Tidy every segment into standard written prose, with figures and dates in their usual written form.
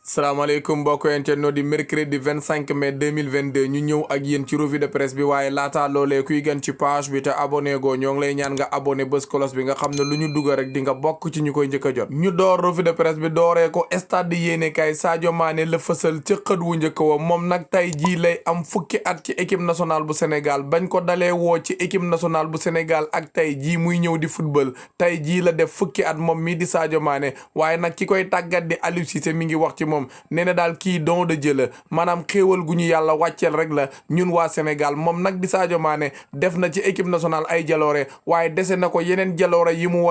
salaamaaleykum mbokk internet di mercredi 25 mai 2022 ñu ñëw ak yéen ci revue de presse bi waaye laata loolee kuy gën ci page bi te abonné go ñoo ngi lay ñaan nga abonné bés cloche bi nga xam ne lu ñu dugg rek di nga bokk ci ñu koy njëkk a jot. ñu door revue de presse bi dooree ko stade yéenekaay Sadio Mané la fësal ca xët wu njëkk wa moom nag tey jii lay am fukki at ci équipe nationale bu Sénégal bañ ko dalee woo ci équipe nationale bu Sénégal ak tey jii muy ñëw di football tey jii la def fukki at moom mii di Sadio Mané waaye nag ki koy tàggat di Aliou Cissé mi ngi wax ci moom nee na daal kii don de Dieu la maanaam xéewal gu ñu yàlla wàcceel rek la ñun waa Sénégal moom nag di Sadio Mané def na ci équipe nationale ay jaloore waaye dese na ko yeneen jaloore yi mu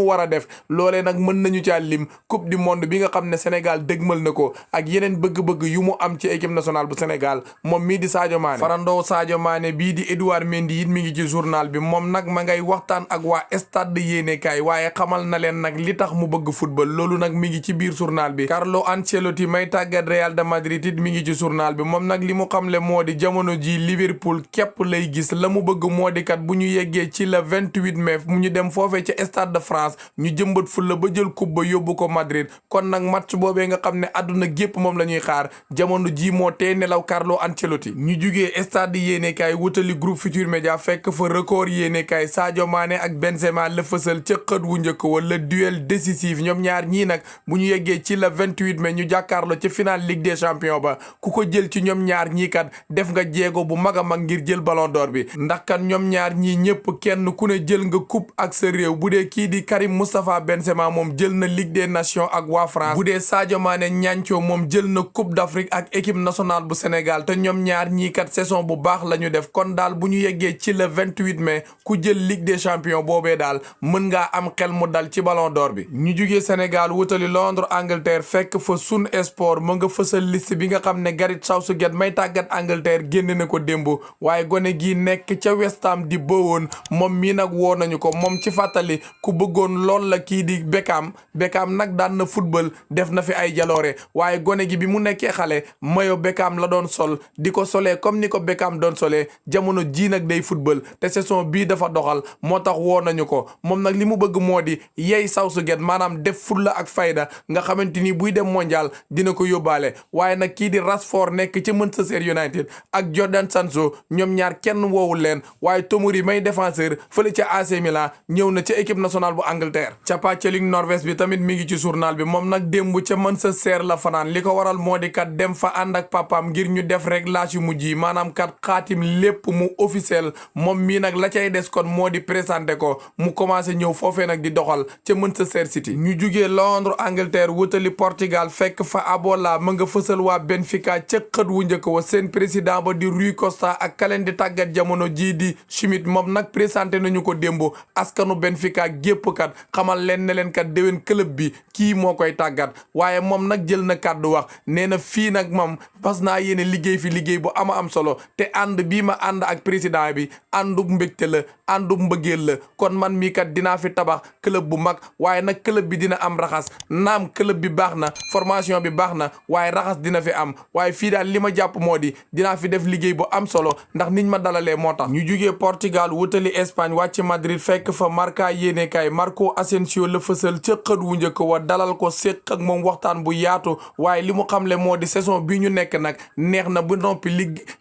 war a def loolee nag mën nañu caa lim coupe du monde bi nga xam ne Sénégal dëgmal na ko ak yeneen bëgg-bëgg yu mu am ci équipe nationale bu Sénégal moom mii di Sadio Mané farandoo Sadio Mané bii di Edouard Mendy it mi ngi ci journal bi moom nag ma ngay waxtaan ak waa stade yéenekaay waaye xamal na leen nag li tax mu bëgg football loolu nag mi ngi ci biir journal bi Carlo Ancelotti may tàggat Real de Madrid it mi ngi ci journal bi moom nag li mu xamle moo di jamono ji Liverpool képp lay gis la mu bëgg moo di kat bu ñu yeggee ci le 28 mai mu ñu dem foofee ca Stade de France ñu jëmbat fulla ba jël coupe ba yóbbu ko Madrid kon nag match boobee nga xam ne àdduna gépp moom la ñuy xaar jamono ji moo tey nelaw Carlo Ancelotti ñu jugee stade yéenekaay wutali groupe Futurs Médias fekk fa record yéenekaay Sadio Mané ak Benzema la fësal ca xët wu njëkk wala duel décisif ñoom ñaar ñii nag bu ñu yeggee ci le 28 mai ñu jàkkaarloo ci final Ligue des Champions ba ku ko jël ci ñoom ñaar ñii kat def nga jéego bu mag a mag ngir jël ballon d'or bi ndax kat ñoom ñaar ñii ñëpp kenn ku ne jël nga coupe ak sa réew bu dee kii di Karim Moustapha Benzema moom jël na Ligue des Nations ak waa France bu dee Sadio Mané ñancoo moom jël na coupe d'Afrique ak équipe nationale bu Sénégal te ñoom ñaar ñii kat saison bu baax la ñu def kon daal bu ñu yeggee ci le 28 mai ku jël Ligue des Champions boobee daal mën ngaa am xel mu dal ci ballon d'or bi ñu jugee Sénégal wutali Londres Angleterre fekk fa Sun Sport mu nga fësal liste bi nga xam ne Gareth Southgate may tàggat Angleterre génn na ko démb waaye gone gii nekk ca West Ham di Bowen moom mii nag woo nañu ko moom ci fàttali ku bëggoon lool la kii di Beckham nag daan na football def na fi ay jaloore waaye gone gi bi mu nekkee xale mayo Beckham la doon sol di ko solee comme ni ko Beckham doon solee jamono ji nag day football te saison bii dafa doxal moo tax woo nañu ko moom nag li mu bëgg moo di yey Southgate maanaam def fulla ak fayda nga xamante ni buy dem mondial dina ko yóbbaale waaye nag kii di Rashford nekk ci Manchester United ak Jadon Sancho ñoom ñaar kenn woowul leen waaye Tomori may défenseur fële ca AC Milan ñëw na ca équipe nationale bu Angleterre ca pàccalik Norvège bi tamit mi ngi ci journal bi moom nag démb ca Manchester la fanaan li ko waral moo di kat dem fa ànd ak papaam ngir ñu def réglage yu mujj yi maanaam kat xaatim lépp mu officiel moom mii nag la cay des kon moo di présenté ko mu commencé ñëw foofee nag di doxal ca Manchester City ñu jugee Londres Angleterre wutali Portugal fekk fa Abola ma nga fësal waa Benfica ca xët wu njëkk wa seen président ba di Rui Costa ak kaleen di tàggat jamono jii di Schmidt moom nag présenté nañu ko démb askanu Benfica gépp kat xamal leen ne leen kat déwén club bi kii moo koy tàggat waaye moom nag jël na kàddu wax nee na fii nag moom fas naa yéene liggéey fi liggéey bu ama am solo te ànd bii ma ànd ak président bi àndub mbégte la àndub mbëggeel la kon man mii kat dinaa fi tabax club bu mag waaye nag club bi dina am raxas naam club bi baax na formation bi baax na waaye raxas dina fi am waaye fii daal li ma jàpp moo di dinaa fi def liggéey bu am solo ndax niñ ma dalalee moo tax ñu jugee Portugal wutali Espagne wàcc Madrid fekk fa Marca yéenekaay Marco Asensio la fësal ca xët wu njëkk wa dalal ko séq ak moom waxtaan bu yaatu waaye li mu xamle moo di saison bii ñu nekk nag neex na bu noppi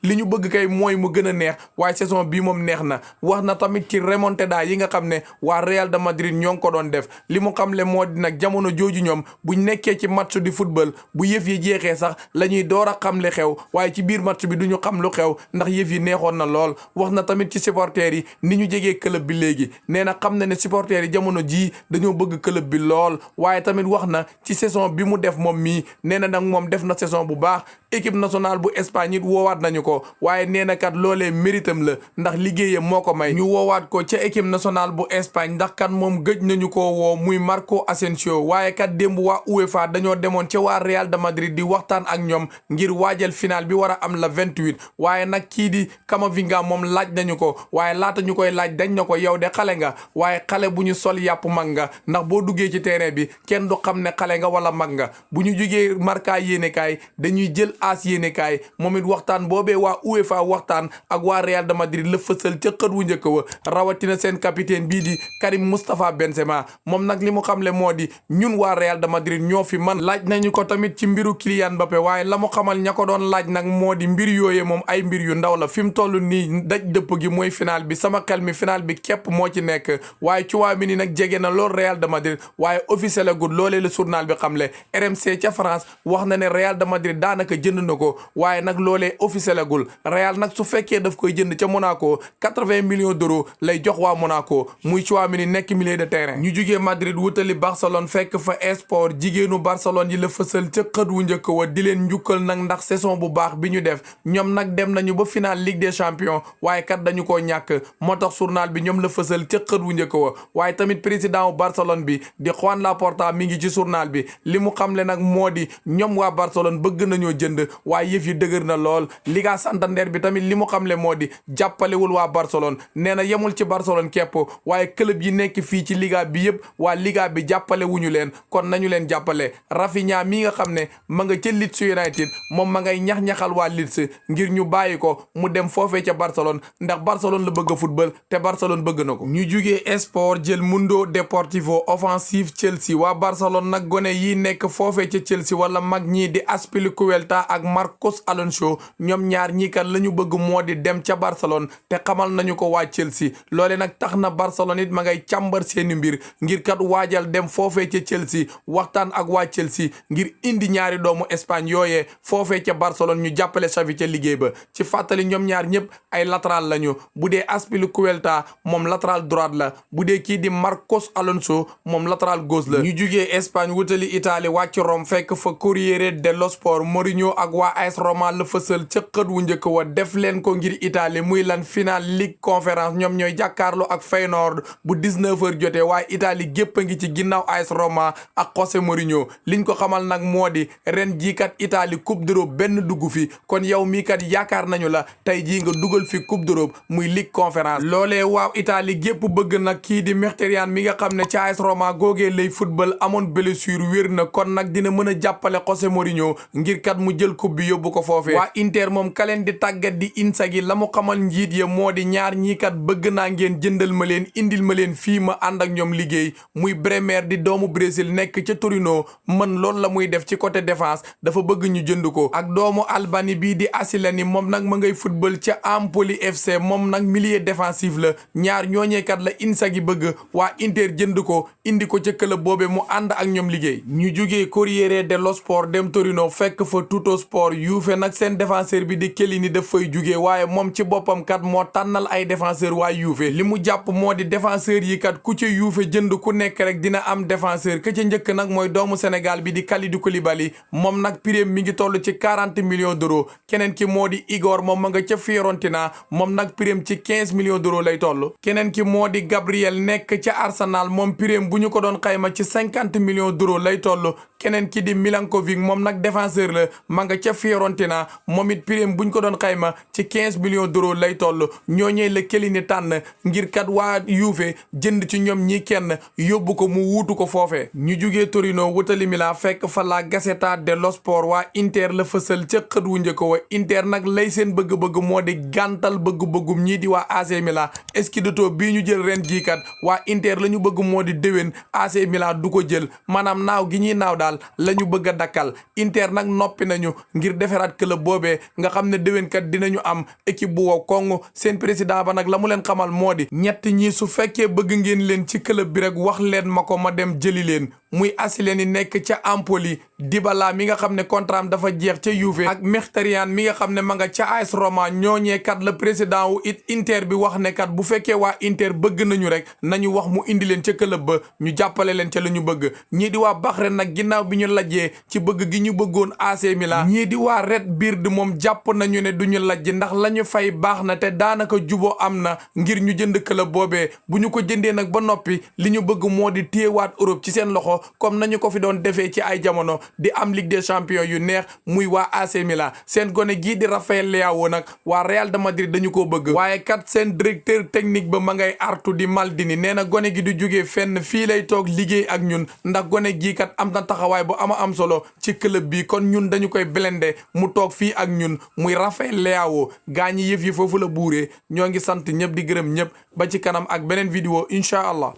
li ñu bëgg kay mooy mu gën a neex waaye saison bii moom neex na wax na tamit ci remontada yi nga xam ne waa Real de Madrid ñoo ngi ko doon def li mu xamle moo di nag jamono jooju ñoom buñ nekkee ci match di football bu yëf yi jeexee sax la ñuy door a xam li xew waaye ci biir match bi duñu xam lu xew ndax yëf yi neexoon na lool wax na tamit ci supporters yi ni ñu jegee club bi léegi nee na xam na ne supporters yi jamono jii dañoo bëgg club bi lool waaye tamit wax na ci saison bi mu def moom mii nee na nag moom def na saison bu baax équipe nationale bu Espagne it woowaat nañu ko waaye nee na kat loolee méritam la ndax liggéeyam moo ko may ñu woowaat ko ca équipe nationale bu Espagne ndax kat moom gëj nañu ko woo muy Marco Asensio waaye kat démb waa UEFA dañoo demoon ca waa Real de Madrid di waxtaan ak ñoom ngir waajal final bi war a am la 28 waaye nag kii di Camavinga moom laaj nañu ko waaye laata ñu koy laaj dañ na ko yow de xale nga waaye xale bu ñu sol yàpp mag nga ndax boo duggee ci terrain bi kenn du xam ne xale nga wala mag nga bu ñu jugee Marca yéenekaay dañuy jël AS yéenekaay moom it waxtaan boobee waa UEFA waxtaan ak waa Real de Madrid la fësal ca xët wu njëkk wa rawatina seen capitaine bii di Karim Moustapha Benzema moom nag li mu xamle moo di ñun waa Real de Madrid ñoo fi man laaj nañu ko tamit ci mbiru Kylian Mbappé waaye la mu xamal ña ko doon laaj nag moo di mbir yooyee moom ay mbir yu ndaw la fi mu toll nii daj dëpp gi mooy final bi sama xel mi final bi képp moo ci nekk waaye Tchouaméni nag jege na lool Real de Madrid waaye officiel a gud loolee la journal bi xamle RMC ca France wax na ne Real de Madrid daanaka jënd na ko waaye nag loolee officiel a gul Real nag su fekkee daf koy jënd ca Monaco 80 millions d'euros lay jox waa Monaco muy Tchouaméni nekk milieu de terrain. ñu jugee Madrid wutali Barcelone fekk fa Esport jigéenu Barcelone yi la fësal ca xët wu njëkk wa di leen njukkal nag ndax saison bu baax bi ñu def ñoom nag dem nañu ba final Ligue des Champions waaye kat dañu koo ñàkk moo tax journal bi ñoom la fësal ca xët wu njëkk wa waaye tamit président wu Barcelone bi di Juan Laporta mi ngi ci journal bi li mu xamle nag moo di ñoom waa Barcelone bëgg nañoo jënd waaye yëf yi dëgër na lool Liga Santander bi tamit li mu xamle moo di jàppalewul waa Barcelone nee na yemul ci Barcelone képp waaye club yi nekk fii ci Liga bi yëpp waa Liga bi jàppale wuñu leen kon nañu leen jàppale Rafinha mi nga xam ne ma nga ca Leeds United moom ma ngay ñax-ñaxal waa Leeds ngir ñu bàyyi ko mu dem foofee ca Barcelone ndax Barcelone la bëgg a football te Barcelone bëgg na ko. ñu jugee Esport jël Mundo Deportivo offensive Chelsea waa Barcelone nag gone yi nekk foofee ca Chelsea wala mag ñii di Azpilicueta ak Marcos Alonso ñoom ñaar ñii kan la ñu bëgg moo di dem ca Barcelone te xamal nañu ko waa Chelsea loole nag tax na Barcelone it ma ngay càmbar seeni mbir ngir kat waajal dem foofee ca Chelsea waxtaan ak waa Chelsea ngir indi ñaari doomu Espagne yooyee foofee ca Barcelone ñu jàppale Xavi ca liggéey ba ci fàttali ñoom ñaar ñëpp ay latéral lañu bu dee Azpilicueta moom latéral droite la bu dee kii di Marcos Alonso moom latéral gauche la. ñu jugee Espagne wutali Italie wàcc Rome fekk fa Corriere dello Sport Mourinho ak waa AS Roma la fësal ca xët wu njëkk wa def leen ko ngir Italie muy lan final Ligue Conférence ñoom ñooy jàkkaarloo ak Feyenoord bu 19h jotee waaye Italie gépp a ngi ci ginnaaw AS Roma ak José Mourinho liñ ko xamal nag moo di ren jii kat Italie coupe d'Europe benn dugg fi kon yow mii kat yaakaar nañu la tey jii nga dugal fi coupe d'Europe muy Ligue Conférence loolee waaw Italie gépp bëgg nag kii di Mkhitaryan mi nga xam ne ci AS Roma googee lay football amoon blessure wér na kon nag dina mën a jàppale José Mourinho ngir kat mu jël coupe bi yóbbu ko foofee waa Inter moom kaleen di tàggat di Inzaghi la mu xamal njiit ya moo di ñaar ñii kat bëgg naa ngeen jëndal ma leen indil ma leen fii ma ànd ak ñoom liggéey muy Bremer di doomu Brésil nekk ca Torino mën loolu la muy def ci côté défense dafa bëgg ñu jënd ko ak doomu Albanie bii di Asilani moom nag ma ngay football ca Empoli FC moom nag milieu défensif la ñaar ñooñeekat la Inzaghi bëgg waa Inter jënd ko indi ko ca club boobee mu ànd ak ñoom liggéey ñu jugee Corriere dello Sport dem Torino fekk fa Tuttosport Juve nag seen défenseur bi di Chiellini daf fay jugee waaye moom ci boppam kat moo tànnal ay défenseur waa Juve li mu jàpp moo di défenseur yi kat ku ca Juve jënd ku nekk rek dina am défenseur ka ca njëkk nag mooy doomu Sénégal bi di Kalidou Koulibaly moom nag prix mi ngi toll ci 40 millions d'euros keneen ki moo di Igor moom ma nga ca Fiorentina moom nag prix ci 15 millions d'euros lay toll keneen ki moo di Gabriel nekk ca Arsenal moom prix bu ñu ko doon xayma ci 50 millions d'euros lay toll keneen ki di Milankovic moom nag défenseur la ma nga ca Fiorentina moom it prix bu ñu ko doon xayma ci 15 millions d'euros lay toll ñooñee la Chiellini tànn ngir kat waa Juve jënd ci ñoom ñi kenn yóbbu ko mu wuutu ko foofee ñu jugee Torino wutali Milan fekk fa la Gazzetta dello Sport waa Inter la fësal ca xët wu njëkk wa Inter nag lay seen bëgg-bëgg moo di gàntal bëgg-bëggum ñii di waa AC Milan Scudetto bii ñu jël ren jii kat waa Inter la ñu bëgg moo di déwén AC Milan du ko jël maanaam naaw gi ñuy naaw daal la ñu bëgg a dakkal Inter nag noppi nañu ngir defaraat club boobee nga xam ne déwén kat dinañu am équipe bu wow koŋŋ seen président ba nag la mu leen xamal moo di ñett ñi su fekkee bëgg ngeen leen ci club bi rek wax leen ma ko ma dem jëli leen muy Asilani nekk ca Empoli Dybala mi nga xam ne contrat am dafa jeex ca Juve ak Mkhitaryan mi nga xam ne ma nga ca AS Roma ñooñee kat la président wu Inter bi wax ne kat bu fekkee waa Inter bëgg nañu rek nañu wax mu indi leen ca club ba ñu jàppale leen ca la ñu bëgg ñii di waa Bahreïn nag ginnaaw bi ñu lajjee ci bëgg gi ñu bëggoon AC Milan ñii di waa Red Bird moom jàpp nañu ne duñu lajj ndax la ñu fay baax na te daanaka jubo am na ngir ñu jënd club boobee bu ñu ko jëndee nag ba noppi li ñu bëgg moo di téewaat Europe ci seen loxo comme nañu ko fi doon defee ci ay jamono di am Ligue des champions yu neex muy waa AC Milan seen gone gii di Rafael Leao nag waa Real de Madrid dañu ko bëgg waaye kat seen directeur technique ba ma ngay artu di Maldini nee na gone gi du jógee fenn fii lay toog liggéey ak ñun ndax gone gii kat am na taxawaay bu am solo ci club bi kon ñun dañu koy blende mu toog fii ak ñun muy Rafael Leao gaa ñi yëf yi foofu la buuree ñoo ngi sant ñëpp di gërëm ñëpp ba ci kanam ak beneen vidéo incha allah